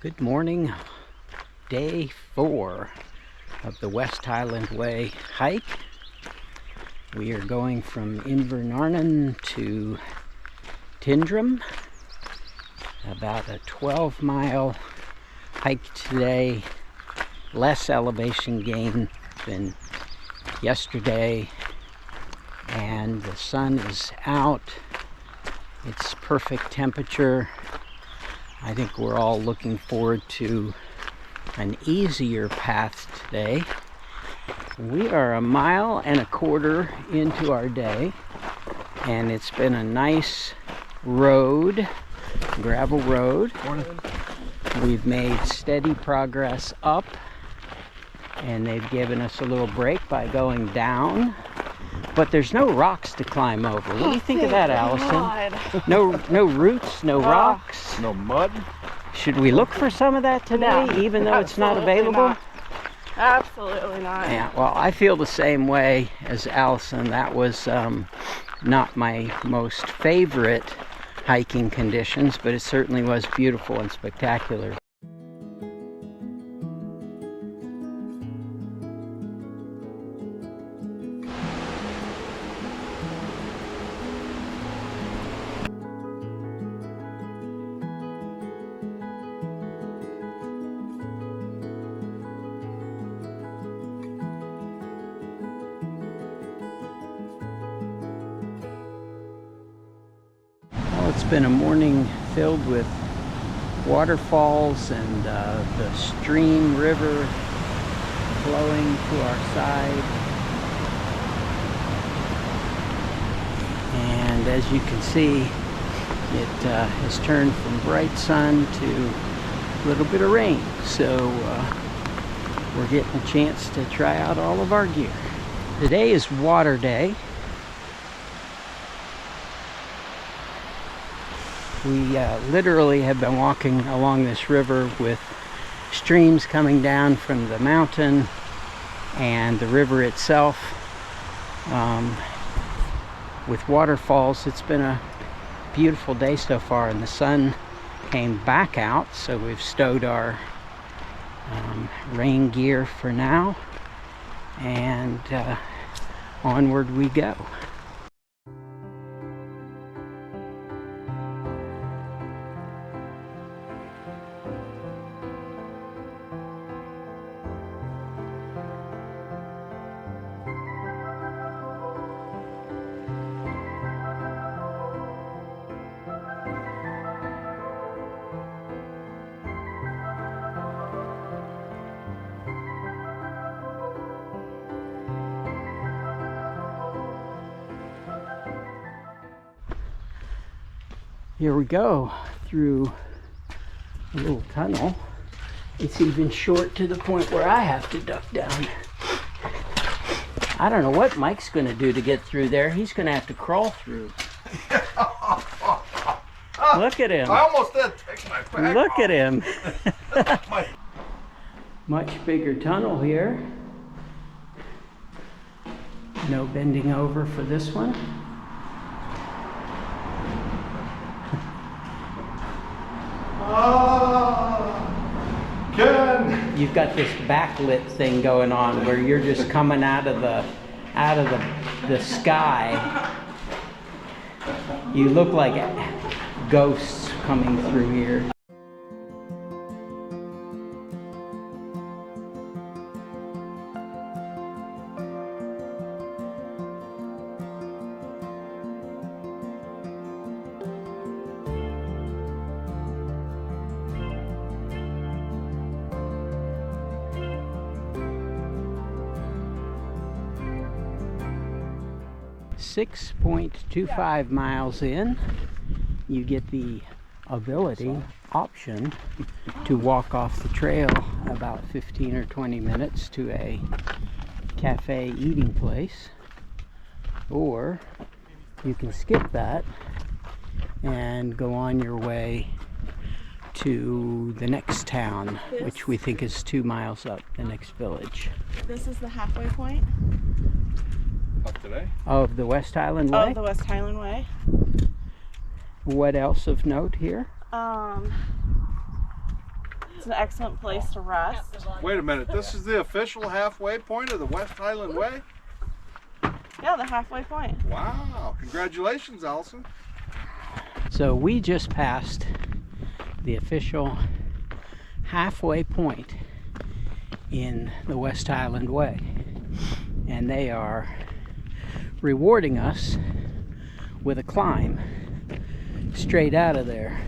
Good morning, day 4 of the West Highland Way hike. We are going from Invernanan to Tyndrum, about a 12-mile hike today, less elevation gain than yesterday, and the sun is out. It's perfect temperature. I think we're all looking forward to an easier path today. We are 1.25 miles into our day, and it's been a nice road, gravel road. We've made steady progress up, and they've given us a little break by going down. But there's no rocks to climb over. What do you think of that, Allison? No roots, no rocks. No mud. Should we look for some of that today, even though it's not available? Not. Absolutely not. Yeah, well, I feel the same way as Allison. That was not my most favorite hiking conditions, but it certainly was beautiful and spectacular. It's been a morning filled with waterfalls and the stream river flowing to our side. And as you can see, it has turned from bright sun to a little bit of rain. So we're getting a chance to try out all of our gear. Today is water day. We literally have been walking along this river with streams coming down from the mountain and the river itself with waterfalls. It's been a beautiful day so far, and the sun came back out, so we've stowed our rain gear for now, and onward we go. Here we go through a little tunnel. It's even short to the point where I have to duck down. I don't know what Mike's going to do to get through there. He's going to have to crawl through. Look at him. I almost did take my back Look off. At him. Much bigger tunnel here. No bending over for this one. Ken! You've got this backlit thing going on where you're just coming out of the sky. You look like ghosts coming through here. .25 miles in, you get the option to walk off the trail about 15 or 20 minutes to a cafe eating place, or you can skip that and go on your way to the next town, which we think is 2 miles up, the next village. This is the halfway point. Up today? Of the West Highland Way? Of the West Highland Way. What else of note here? It's an excellent place to rest. Wait a minute, this is the official halfway point of the West Highland Way? Yeah, the halfway point. Wow, congratulations, Allison. So we just passed the official halfway point in the West Highland Way, and they are rewarding us with a climb straight out of there.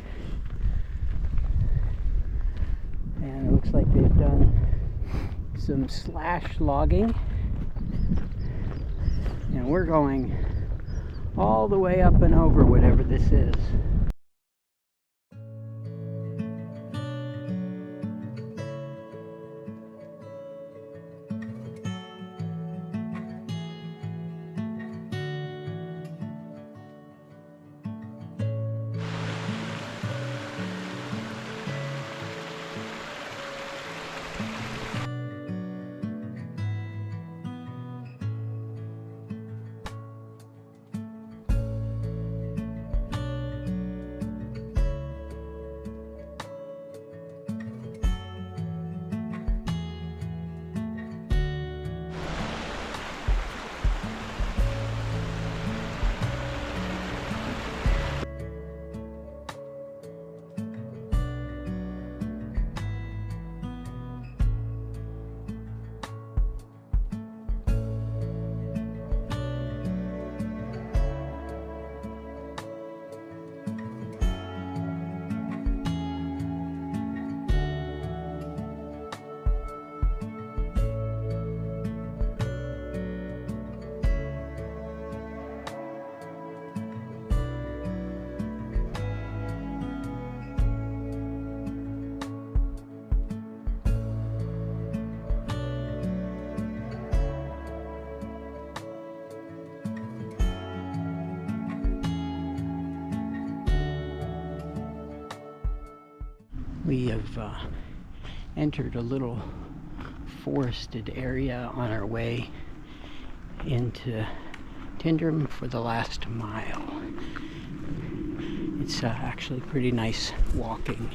And it looks like they've done some slash logging, and we're going all the way up and over whatever this is. We have entered a little forested area on our way into Tyndrum for the last mile. It's actually pretty nice walking.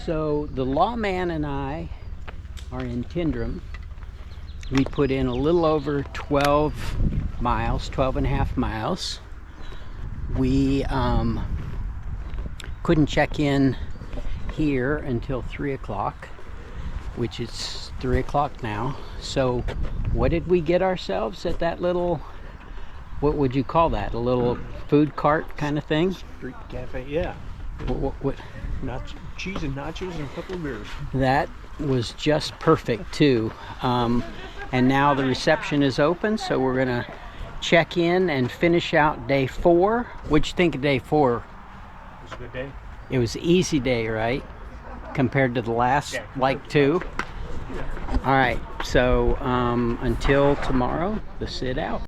So the Lawman and I are in Tyndrum. We put in a little over 12 miles, 12 and a half miles. We couldn't check in here until 3 o'clock, which is 3 o'clock now. So what did we get ourselves at that little, what would you call that? A little food cart kind of thing? Street cafe, yeah. What? Cheese and nachos and a couple of beers. That was just perfect too. And now the reception is open, so we're gonna check in and finish out day 4. What'd you think of day 4? It was a good day. It was an easy day, right? Compared to the last, like 2. Yeah. All right, so until tomorrow, the sit out.